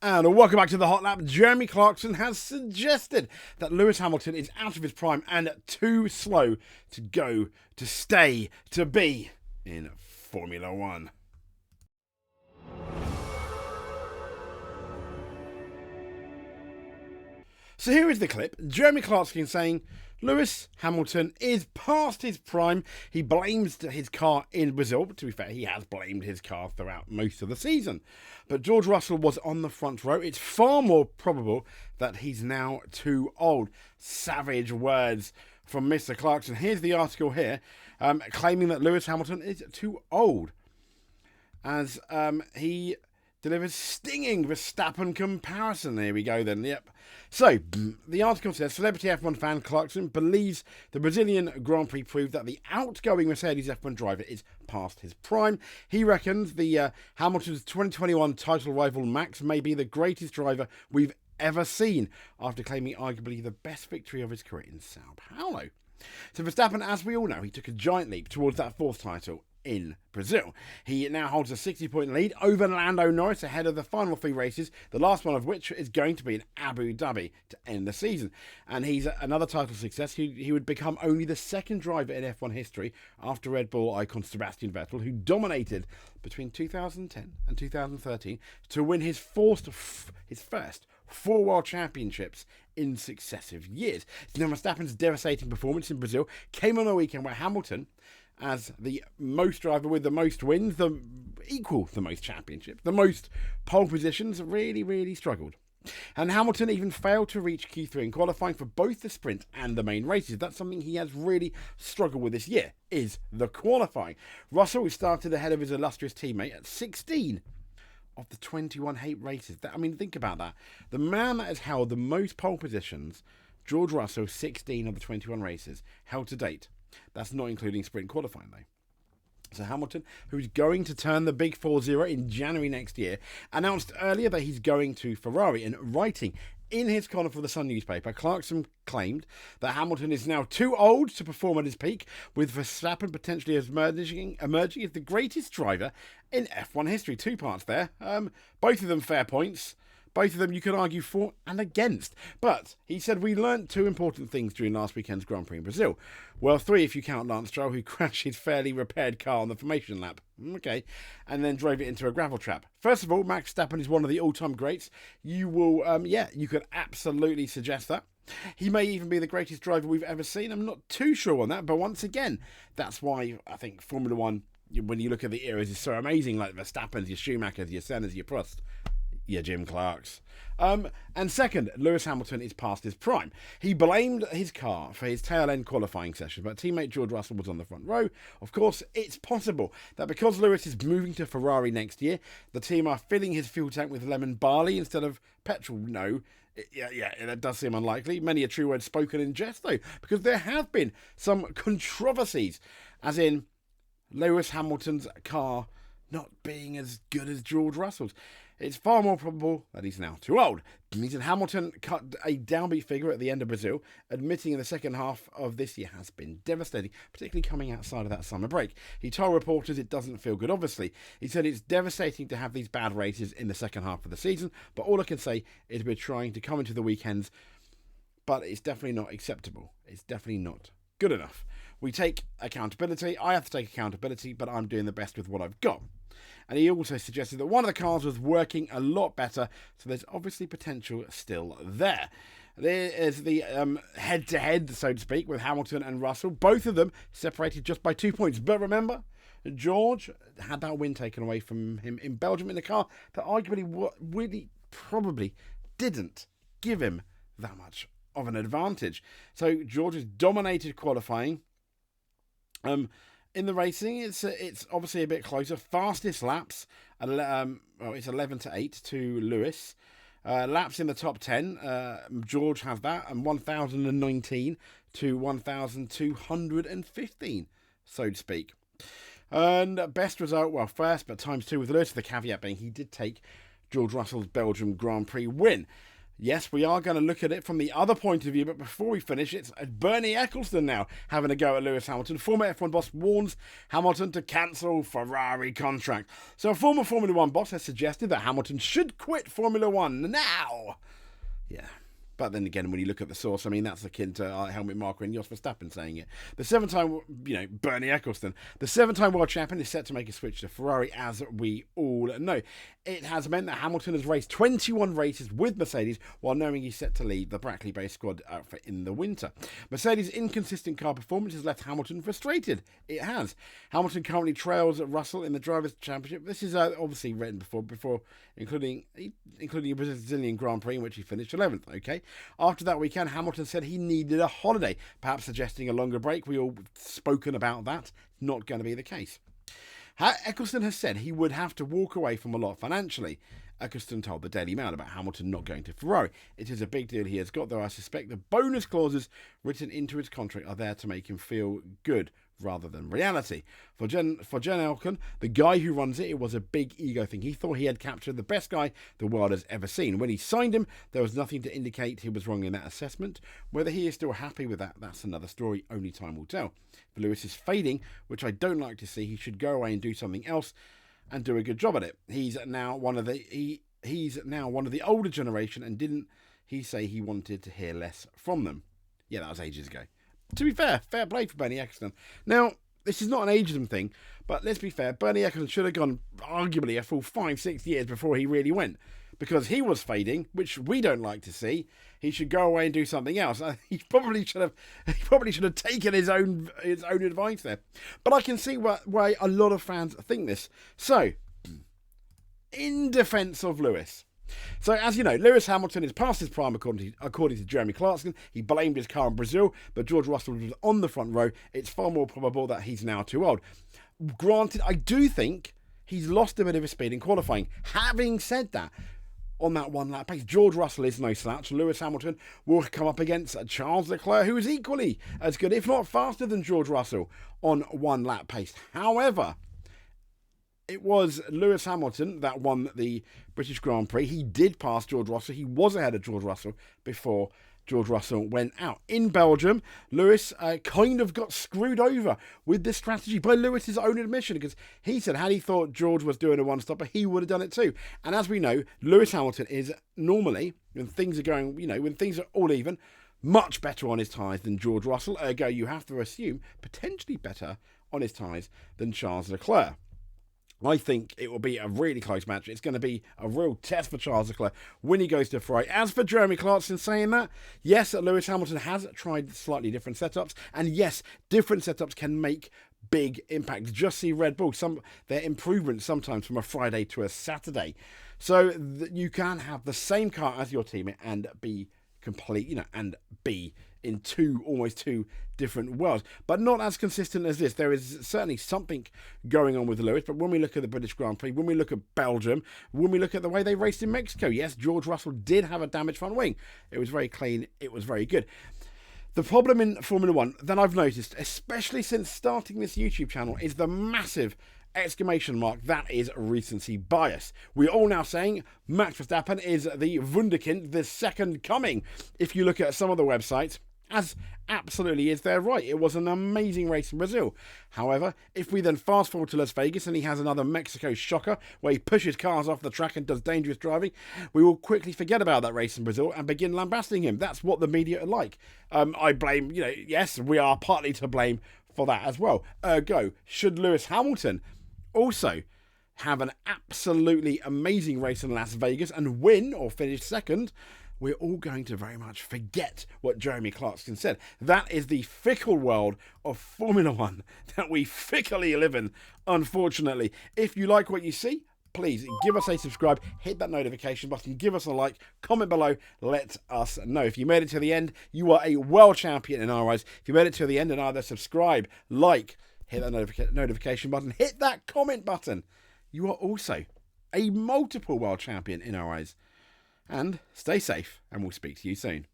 And welcome back to the Hot Lap. Jeremy Clarkson has suggested that Lewis Hamilton is out of his prime and too slow to go, to stay, to be in Formula One. So here is the clip. Jeremy Clarkson saying Lewis Hamilton is past his prime. He blames his car in Brazil. But to be fair, he has blamed his car throughout most of the season. But George Russell was on the front row. It's far more probable that he's now too old. Savage words from Mr. Clarkson. Here's the article here, claiming that Lewis Hamilton is too old, as he delivers stinging Verstappen comparison. Here we go then. Yep. So, the article says, celebrity F1 fan Clarkson believes the Brazilian Grand Prix proved that the outgoing Mercedes F1 driver is past his prime. He reckons the Hamilton's 2021 title rival Max may be the greatest driver we've ever seen, after claiming arguably the best victory of his career in Sao Paulo. So Verstappen, as we all know, he took a giant leap towards that fourth title in Brazil. He now holds a 60-point lead over Lando Norris ahead of the final three races, the last one of which is going to be in Abu Dhabi to end the season. And he's another title success. He would become only the second driver in F1 history after Red Bull icon Sebastian Vettel, who dominated between 2010 and 2013 to win his first 4 world championships in successive years. Now, Verstappen's devastating performance in Brazil came on a weekend where Hamilton, as the most driver with the most wins, the most championships, the most pole positions, really struggled. And Hamilton even failed to reach Q3 in qualifying for both the sprint and the main races. That's something he has really struggled with this year, is the qualifying. Russell, who started ahead of his illustrious teammate at 16 of the 21 races. Think about that. The man that has held the most pole positions, George Russell, 16 of the 21 races, held to date. That's not including sprint qualifying, though. So Hamilton, who's going to turn the big 4-0 in January next year, announced earlier that he's going to Ferrari. And writing in his column for the Sun newspaper, Clarkson claimed that Hamilton is now too old to perform at his peak, with Verstappen potentially emerging as the greatest driver in F1 history. 2 parts there. Both of them fair points. Both of them you could argue for and against. But he said we learnt 2 important things during last weekend's Grand Prix in Brazil. Well, 3 if you count Lance Stroll, who crashed his fairly repaired car on the formation lap. Okay. And then drove it into a gravel trap. First of all, Max Verstappen is one of the all-time greats. You will, you could absolutely suggest that. He may even be the greatest driver we've ever seen. I'm not too sure on that. But once again, that's why I think Formula One, when you look at the eras, is so amazing. Like Verstappen's, your Schumachers, your Senna's, your Prost, your Jim Clarks. And second, Lewis Hamilton is past his prime. He blamed his car for his tail-end qualifying session, but teammate George Russell was on the front row. Of course, it's possible that because Lewis is moving to Ferrari next year, the team are filling his fuel tank with lemon barley instead of petrol. No, that does seem unlikely. Many a true word spoken in jest, though, because there have been some controversies, as in Lewis Hamilton's car not being as good as George Russell's. It's far more probable that he's now too old. He said Hamilton cut a downbeat figure at the end of Brazil, admitting in the second half of this year has been devastating, particularly coming outside of that summer break. He told reporters it doesn't feel good, obviously. He said it's devastating to have these bad races in the second half of the season, but all I can say is we're trying to come into the weekends, but it's definitely not acceptable. It's definitely not good enough. We take accountability. I have to take accountability, but I'm doing the best with what I've got. And he also suggested that one of the cars was working a lot better, so there's obviously potential still there. There is the head-to-head, so to speak, with Hamilton and Russell. Both of them separated just by 2 points. But remember, George had that win taken away from him in Belgium in a car that arguably really probably didn't give him that much of an advantage. So George has dominated qualifying. In the racing, it's obviously a bit closer. Fastest laps, it's 11-8 to Lewis. Laps in the top 10, George has that, and 1,019 to 1,215, so to speak. And best result, first, but times 2 with Lewis, the caveat being he did take George Russell's Belgium Grand Prix win. Yes, we are going to look at it from the other point of view, but before we finish, it's Bernie Ecclestone now having a go at Lewis Hamilton. Former F1 boss warns Hamilton to cancel Ferrari contract. So a former Formula 1 boss has suggested that Hamilton should quit Formula 1 now. Yeah. But then again, when you look at the source, I mean, that's akin to Helmut Marko and Jos Verstappen saying it. The 7-time, Bernie Ecclestone, the 7-time world champion is set to make a switch to Ferrari, as we all know. It has meant that Hamilton has raced 21 races with Mercedes while knowing he's set to lead the Brackley-based squad outfit in the winter. Mercedes' inconsistent car performance has left Hamilton frustrated. It has. Hamilton currently trails Russell in the Drivers' Championship. This is obviously written before including a Brazilian Grand Prix in which he finished 11th, okay? After that weekend, Hamilton said he needed a holiday, perhaps suggesting a longer break. We all spoken about that. Not going to be the case. Ecclestone has said he would have to walk away from a lot financially. Ecclestone told the Daily Mail about Hamilton not going to Ferrari. It is a big deal he has got, though I suspect the bonus clauses written into his contract are there to make him feel good rather than reality. For Jen Elkin, the guy who runs it, it was a big ego thing. He thought he had captured the best guy the world has ever seen. When he signed him, there was nothing to indicate he was wrong in that assessment. Whether he is still happy with that, that's another story. Only time will tell. If Lewis is fading, which I don't like to see, he should go away and do something else and do a good job at it. He's now one of the older generation, and didn't he say he wanted to hear less from them? Yeah, that was ages ago. To be fair play for Bernie Ecclestone. Now, this is not an ageism thing, but let's be fair, Bernie Ecclestone should have gone arguably a full 5-6 years before he really went, because he was fading, which we don't like to see. He should go away and do something else. He probably should have taken his own advice there. But I can see why a lot of fans think this. So, in defence of Lewis. So, as you know, Lewis Hamilton is past his prime according to Jeremy Clarkson. He blamed his car in Brazil, but George Russell was on the front row. It's far more probable that he's now too old. Granted, I do think he's lost a bit of his speed in qualifying. Having said that, on that one lap pace, George Russell is no slouch. Lewis Hamilton will come up against Charles Leclerc, who is equally as good, if not faster than George Russell on one lap pace. However, it was Lewis Hamilton that won the British Grand Prix. He did pass George Russell. He was ahead of George Russell before George Russell went out. In Belgium, Lewis kind of got screwed over with this strategy by Lewis's own admission, because he said had he thought George was doing a one-stopper, he would have done it too. And as we know, Lewis Hamilton is normally, when things are going, when things are all even, much better on his tyres than George Russell. Ergo, you have to assume potentially better on his tyres than Charles Leclerc. I think it will be a really close match. It's going to be a real test for Charles Leclerc when he goes to Ferrari. As for Jeremy Clarkson saying that, yes, Lewis Hamilton has tried slightly different setups. And yes, different setups can make big impacts. Just see Red Bull, their improvements sometimes from a Friday to a Saturday. So you can have the same car as your teammate and be complete, and be in almost two different worlds, but not as consistent as this. There is certainly something going on with Lewis, but when we look at the British Grand Prix, when we look at Belgium, when we look at the way they raced in Mexico, yes, George Russell did have a damaged front wing. It was very clean. It was very good. The problem in Formula 1 that I've noticed, especially since starting this YouTube channel, is the massive exclamation mark that is recency bias. We're all now saying Max Verstappen is the Wunderkind, the second coming. If you look at some of the websites, as absolutely is, they're right. It was an amazing race in Brazil. However, if we then fast forward to Las Vegas and he has another Mexico shocker where he pushes cars off the track and does dangerous driving, we will quickly forget about that race in Brazil and begin lambasting him. That's what the media are like. I blame, yes, we are partly to blame for that as well. Ergo, should Lewis Hamilton also have an absolutely amazing race in Las Vegas and win or finish second, we're all going to very much forget what Jeremy Clarkson said. That is the fickle world of Formula 1 that we fickly live in, unfortunately. If you like what you see, please give us a subscribe, hit that notification button, give us a like, comment below, let us know. If you made it to the end, you are a world champion in our eyes. If you made it to the end and either subscribe, like, hit that notification button, hit that comment button, you are also a multiple world champion in our eyes. And stay safe, and we'll speak to you soon.